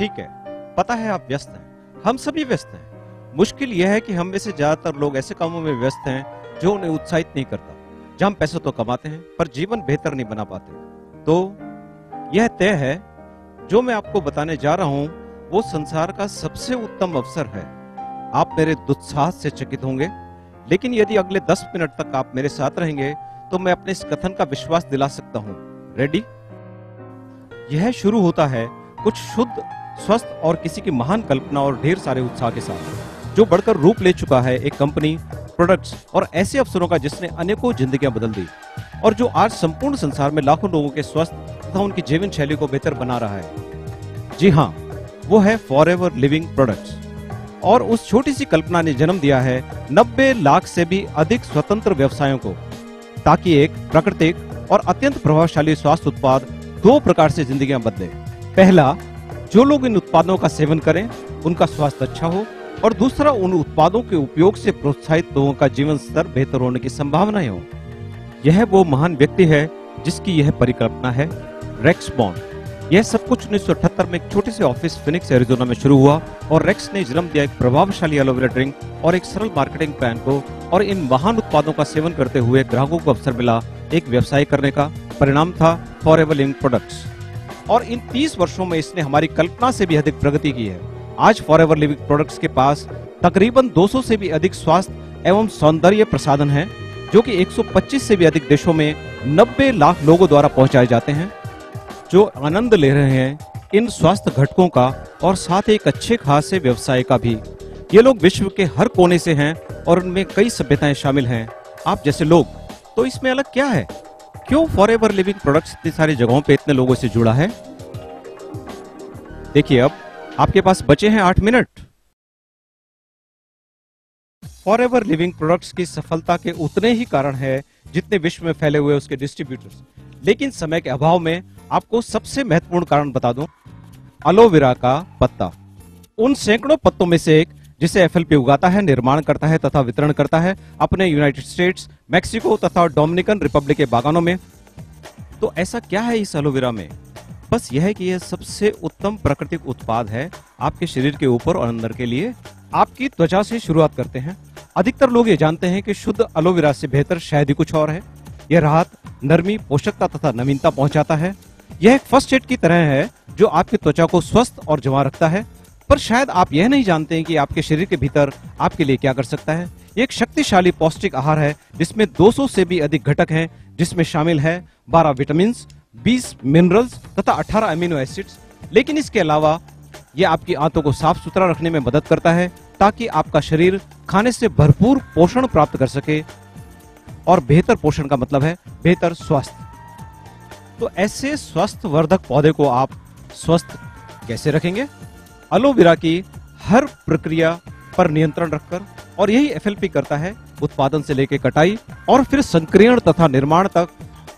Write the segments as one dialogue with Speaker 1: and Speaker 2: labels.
Speaker 1: ठीक है, पता है आप व्यस्त हैं, हम सभी व्यस्त हैं। मुश्किल यह है कि हम में से ज्यादातर लोग ऐसे कामों में व्यस्त हैं जो उन्हें उत्साहित नहीं करता, जहां हम पैसे तो कमाते हैं पर जीवन बेहतर नहीं बना पाते। तो यह तय है, जो मैं आपको बताने जा रहा हूं वो संसार का सबसे उत्तम अवसर है। आप मेरे दुस्साहस से चकित होंगे, लेकिन यदि अगले 10 मिनट तक आप मेरे साथ रहेंगे तो मैं अपने इस कथन का विश्वास दिला सकता हूं। रेडी? यह शुरू होता है कुछ शुद्ध, स्वस्थ और किसी की महान कल्पना और ढेर सारे उत्साह के साथ, जो बढ़कर रूप ले चुका है एक कंपनी, प्रोडक्ट्स और ऐसे अवसरों का जिसने अनेकों जिंदगियां बदल दी और जो आज संपूर्ण संसार में लाखों लोगों के स्वस्थ तथा उनकी जीवन शैली को बेहतर बना रहा है। जी हाँ, वो है फॉरएवर लिविंग प्रोडक्ट्स। और उस छोटी सी कल्पना ने जन्म दिया है 90 लाख से भी अधिक स्वतंत्र व्यवसायों को, ताकि एक प्राकृतिक और अत्यंत प्रभावशाली स्वास्थ्य उत्पाद 2 प्रकार से जिंदगियां बदले। पहला, जो लोग इन उत्पादों का सेवन करें उनका स्वास्थ्य अच्छा हो, और दूसरा, उन उत्पादों के उपयोग से प्रोत्साहित लोगों का जीवन स्तर बेहतर होने की संभावनाएं हो। यह वो महान व्यक्ति है जिसकी यह परिकल्पना है, रेक्स बॉन्ड। यह सब कुछ 1978 में एक छोटे से ऑफिस फिनिक्स एरिजोना में शुरू हुआ और रेक्स ने जन्म दिया एक प्रभावशाली एलोवेरा ड्रिंक और एक सरल मार्केटिंग प्लान को, और इन महान उत्पादों का सेवन करते हुए ग्राहकों को अवसर मिला एक व्यवसाय करने का। परिणाम था फॉरएवर लिविंग प्रोडक्ट्स, और इन 30 वर्षों में इसने हमारी कल्पना से भी अधिक प्रगति की है। आज फॉरएवर लिविंग प्रोडक्ट्स के पास तकरीबन 200 से भी अधिक स्वास्थ्य एवं सौंदर्य प्रसाधन हैं, जो कि 125 से भी अधिक देशों में 90 लाख लोगों द्वारा पहुंचाए जाते हैं, जो आनंद ले रहे हैं इन स्वास्थ्य घटकों का और साथ ही एक अच्छे खासे व्यवसाय का भी। ये लोग विश्व के हर कोने से हैं और उनमें कई सभ्यताएं शामिल हैं, आप जैसे लोग। तो इसमें अलग क्या है? क्यों फॉरएवर लिविंग प्रोडक्ट्स इतनी सारी जगहों पे इतने लोगों से जुड़ा है? देखिए, अब आपके पास बचे हैं 8 मिनट। फॉरएवर लिविंग प्रोडक्ट्स की सफलता के उतने ही कारण है जितने विश्व में फैले हुए उसके डिस्ट्रीब्यूटर्स, लेकिन समय के अभाव में आपको सबसे महत्वपूर्ण कारण बता दूं, एलोवेरा का पत्ता। उन सैकड़ों पत्तों में से एक जिसे एफएलपी उगाता है, निर्माण करता है तथा वितरण करता है अपने यूनाइटेड स्टेट्स, मैक्सिको तथा डोमिनिकन रिपब्लिक के बागानों में। तो ऐसा क्या है इस एलोवेरा में? बस यह है कि यह सबसे उत्तम प्राकृतिक उत्पाद है आपके शरीर के ऊपर और अंदर के लिए। आपकी त्वचा से शुरुआत करते हैं। अधिकतर लोग ये जानते हैं कि शुद्ध एलोवेरा से बेहतर शायद ही कुछ और है। यह राहत, नरमी, पोषकता तथा नवीनता पहुंचाता है। यह एक फर्स्ट एड की तरह है जो आपकी त्वचा को स्वस्थ और जवां रखता है। पर शायद आप यह नहीं जानते हैं कि आपके शरीर के भीतर आपके लिए क्या कर सकता है। यह एक शक्तिशाली पौष्टिक आहार है जिसमें 200 से भी अधिक घटक हैं, जिसमें शामिल है 12 विटामिन, 20 मिनरल्स तथा 18 अमीनो एसिड्स। लेकिन इसके अलावा यह आपकी आंतों को साफ सुथरा रखने में मदद करता है, ताकि आपका शरीर खाने से भरपूर पोषण प्राप्त कर सके, और बेहतर पोषण का मतलब है बेहतर स्वास्थ्य। तो ऐसे स्वस्थ वर्धक पौधे को आप स्वस्थ कैसे रखेंगे? एलोवेरा की हर प्रक्रिया पर नियंत्रण रखकर, और यही एफएलपी करता है, उत्पादन से लेकर कटाई और फिर संक्रियण तथा निर्माण तक,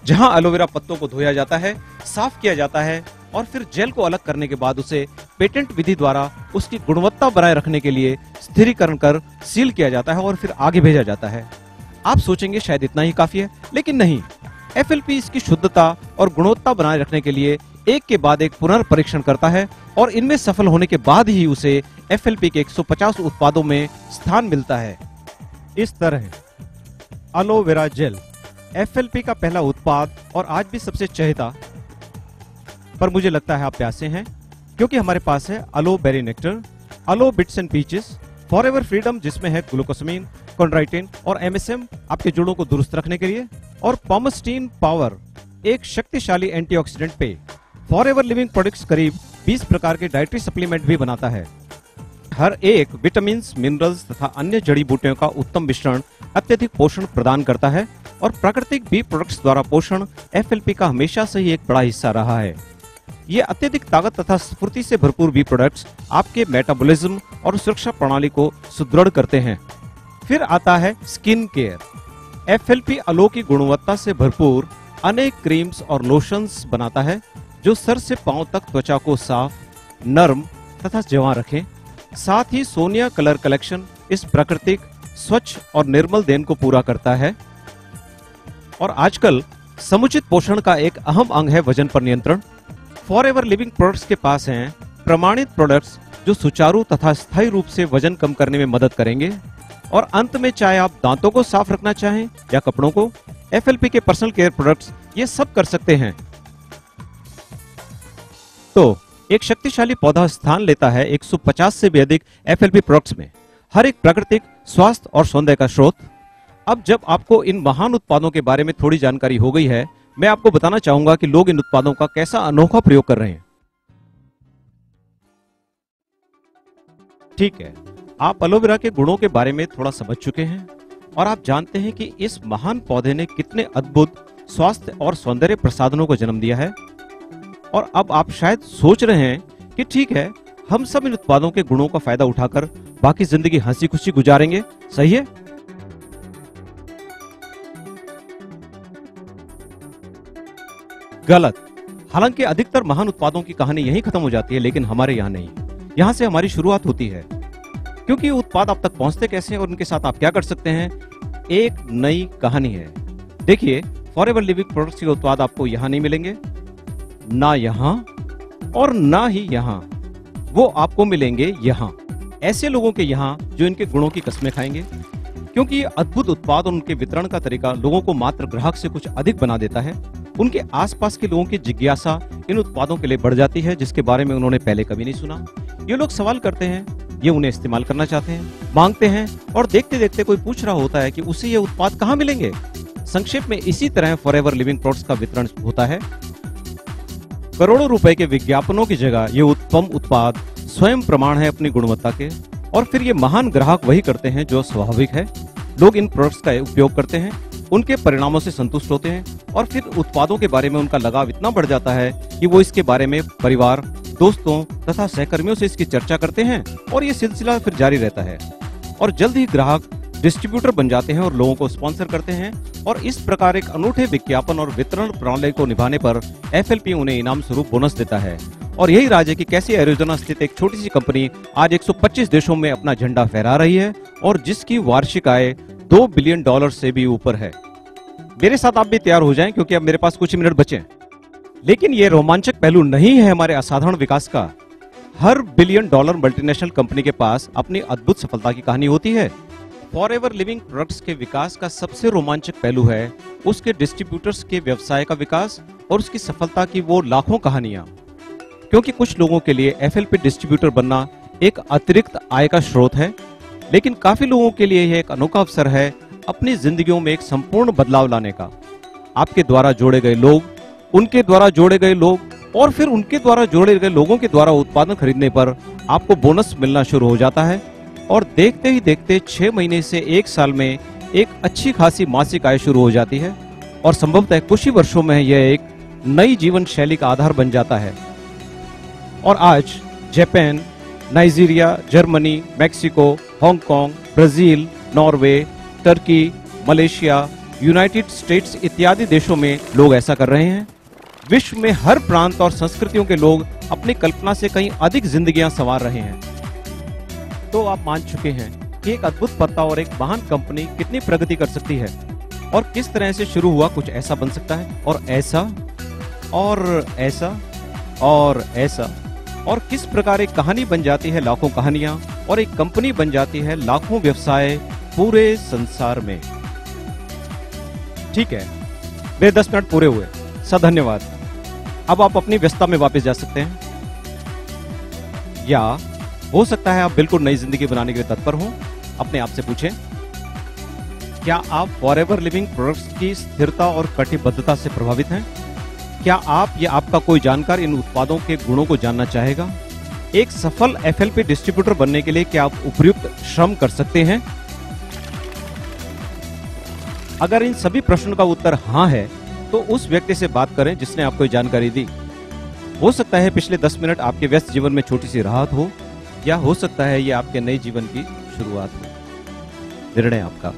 Speaker 1: जहां एलोवेरा पत्तों को धोया जाता है, साफ किया जाता है और फिर जेल को अलग करने के बाद उसे पेटेंट विधि द्वारा उसकी गुणवत्ता बनाए रखने के लिए स्थिरीकरण कर सील किया जाता है और फिर आगे भेजा जाता है। आप सोचेंगे शायद इतना ही काफी है, लेकिन नहीं। एफएलपी इसकी शुद्धता और गुणवत्ता बनाए रखने के लिए एक के बाद एक पुनर्परीक्षण करता है, और इनमें सफल होने के बाद ही उसे एफएलपी के 150 उत्पादों में स्थान मिलता है। इस तरह एलोवेरा जेल एफएलपी का पहला उत्पाद और आज भी सबसे चहेता। पर मुझे लगता है आप प्यासे हैं, क्योंकि हमारे पास है aloe berry nectar, aloe bits and peaches, forever freedom जिसमें है ग्लूकोसामिन, कॉन्ड्राइटिन और एमएसएम आपके जोड़ों को दुरुस्त रखने के लिए, और पोमेस्टीन पावर एक शक्तिशाली एंटीऑक्सीडेंट पेय। फॉरएवर लिविंग प्रोडक्ट्स करीब 20 प्रकार के डाइटरी सप्लीमेंट भी बनाता है। हर एक विटामिन, मिनरल्स तथा अन्य जड़ी बूटियों का उत्तम मिश्रण अत्यधिक पोषण प्रदान करता है, और प्राकृतिक बी प्रोडक्ट्स द्वारा पोषण एफएलपी का हमेशा से ही एक बड़ा हिस्सा रहा है। ये अत्यधिक ताकत तथा स्फूर्ति से भरपूर बी प्रोडक्ट्स आपके मेटाबॉलिज्म और सुरक्षा प्रणाली को सुदृढ़ करते हैं। फिर आता है स्किन केयर। एफएलपी एलो की गुणवत्ता से भरपूर अनेक क्रीम्स और लोशंस बनाता है, जो सर से पांव तक त्वचा को साफ, नर्म तथा जवां रखें। साथ ही सोनिया कलर कलेक्शन इस प्राकृतिक, स्वच्छ और निर्मल देन को पूरा करता है। और आजकल समुचित पोषण का एक अहम अंग है वजन पर नियंत्रण। फॉरएवर लिविंग प्रोडक्ट्स के पास हैं प्रमाणित प्रोडक्ट्स जो सुचारू तथा स्थायी रूप से वजन कम करने में मदद करेंगे। और अंत में चाहे आप दांतों को साफ रखना चाहें या कपड़ों को, FLP के पर्सनल केयर प्रोडक्ट्स ये सब कर सकते हैं। तो एक शक्तिशाली पौधा स्थान लेता है 150 से भी अधिक FLP प्रोडक्ट्स में, हर एक प्राकृतिक, स्वास्थ्य और सौंदर्य का स्रोत। अब जब आपको इन महान उत्पादों के बारे में थोड़ी जानकारी हो गई है, मैं आपको बताना चाहूंगा कि लोग इन उत्पादों का कैसा अनोखा प्रयोग कर रहे हैं। ठीक है, आप एलोवेरा के गुणों के बारे में थोड़ा समझ चुके हैं और आप जानते हैं कि इस महान पौधे ने कितने अद्भुत स्वास्थ्य और सौंदर्य प्रसाधनों को जन्म दिया है। और अब आप शायद सोच रहे हैं कि ठीक है, हम सब इन उत्पादों के गुणों का फायदा उठाकर बाकी जिंदगी हंसी खुशी गुजारेंगे, सही है? गलत। हालांकि अधिकतर महान उत्पादों की कहानी यहीं खत्म हो जाती है, लेकिन हमारे यहाँ नहीं। यहाँ से हमारी शुरुआत होती है। क्योंकि ये उत्पाद आप तक पहुंचते कैसे हैं और उनके साथ आप क्या कर सकते हैं, एक नई कहानी है। देखिए, फॉरएवर लिविंग प्रोडक्ट्स के उत्पाद आपको यहाँ नहीं मिलेंगे, ना यहाँ और ना ही यहाँ। वो आपको मिलेंगे यहाँ, ऐसे लोगों के यहाँ जो इनके गुणों की कस्में खाएंगे। क्योंकि ये अद्भुत उत्पाद और उनके वितरण का तरीका लोगों को मात्र ग्राहक से कुछ अधिक बना देता है। उनके आसपास के लोगों की जिज्ञासा इन उत्पादों के लिए बढ़ जाती है, जिसके बारे में उन्होंने पहले कभी नहीं सुना। ये लोग सवाल करते हैं, ये उन्हें इस्तेमाल करना चाहते हैं, मांगते हैं, और देखते देखते कोई पूछ रहा होता है कि उसे ये उत्पाद कहाँ मिलेंगे। संक्षेप में इसी तरह फॉरएवर लिविंग प्रोडक्ट्स का वितरण होता है। करोड़ों रुपए के विज्ञापनों की जगह ये उत्तम उत्पाद स्वयं प्रमाण है अपनी गुणवत्ता के, और फिर ये महान ग्राहक वही करते हैं जो स्वाभाविक है। लोग इन प्रोडक्ट्स का उपयोग करते हैं, उनके परिणामों से संतुष्ट होते हैं, और फिर उत्पादों के बारे में उनका लगाव इतना बढ़ जाता है कि वो इसके बारे में परिवार, दोस्तों तथा सहकर्मियों से इसकी चर्चा करते हैं, और ये सिलसिला फिर जारी रहता है। और जल्द ही ग्राहक डिस्ट्रीब्यूटर बन जाते हैं और लोगों को स्पॉन्सर करते हैं। और इस प्रकार एक अनूठे विज्ञापन और वितरण प्रणाली को निभाने पर FLP उन्हें इनाम स्वरूप बोनस देता है। और यही राज है कि कैसे एरिज़ोना स्थित एक छोटी सी कंपनी आज 125 देशों में अपना झंडा फहरा रही है, और जिसकी वार्षिक आय $2 बिलियन से भी ऊपर है। मेरे साथ आप भी तैयार हो जाएं, क्योंकि अब मेरे पास कुछ मिनट बचे हैं। लेकिन ये रोमांचक पहलू नहीं है हमारे असाधारण विकास का। हर $1 बिलियन मल्टीनेशनल कंपनी के पास अपनी अद्भुत सफलता की कहानी होती है। फॉरएवर लिविंग प्रोडक्ट्स के विकास का सबसे रोमांचक पहलू है उसके डिस्ट्रीब्यूटर्स के व्यवसाय का विकास और उसकी सफलता की वो लाखों कहानियां। क्योंकि कुछ लोगों के लिए FLP डिस्ट्रीब्यूटर बनना एक अतिरिक्त आय का स्रोत है, लेकिन काफी लोगों के लिए यह एक अनोखा अवसर है अपनी जिंदगियों में एक संपूर्ण बदलाव लाने का। आपके द्वारा जोड़े गए लोग, उनके द्वारा जोड़े गए लोग और फिर उनके द्वारा जोड़े गए लोगों के द्वारा उत्पादन खरीदने पर आपको बोनस मिलना शुरू हो जाता है, और देखते ही देखते 6 महीने से 1 साल में एक अच्छी खासी मासिक आय शुरू हो जाती है, और संभवतः कुछ ही वर्षों में यह एक नई जीवन शैली का आधार बन जाता है। और आज Japan, Nigeria, Germany, Mexico, Hong Kong, Brazil, Norway, Turkey, Malaysia, United states इत्यादि देशों में लोग ऐसा कर रहे हैं। विश्व में हर प्रांत और संस्कृतियों के लोग अपनी कल्पना से कहीं अधिक जिंदगियां संवार रहे हैं। तो आप मान चुके हैं कि एक अद्भुत पत्ता और एक महान कंपनी कितनी प्रगति कर सकती है, और किस तरह से शुरू हुआ कुछ ऐसा बन सकता है, और ऐसा और ऐसा और ऐसा, और किस प्रकार एक कहानी बन जाती है लाखों कहानियां, और एक कंपनी बन जाती है लाखों व्यवसाय पूरे संसार में। ठीक है, मेरे 10 मिनट पूरे हुए। धन्यवाद। अब आप अपनी व्यस्तता में वापस जा सकते हैं, या हो सकता है आप बिल्कुल नई जिंदगी बनाने के लिए तत्पर हों। अपने आप से पूछें, क्या आप फॉरएवर लिविंग प्रोडक्ट्स की स्थिरता और कटिबद्धता से प्रभावित हैं? क्या आप या आपका कोई जानकार इन उत्पादों के गुणों को जानना चाहेगा? एक सफल FLP डिस्ट्रीब्यूटर बनने के लिए क्या आप उपयुक्त श्रम कर सकते हैं? अगर इन सभी प्रश्नों का उत्तर हाँ है, तो उस व्यक्ति से बात करें जिसने आपको जानकारी दी। हो सकता है पिछले 10 मिनट आपके व्यस्त जीवन में छोटी सी राहत हो, या हो सकता है ये आपके नए जीवन की शुरुआत हो। निर्णय आपका।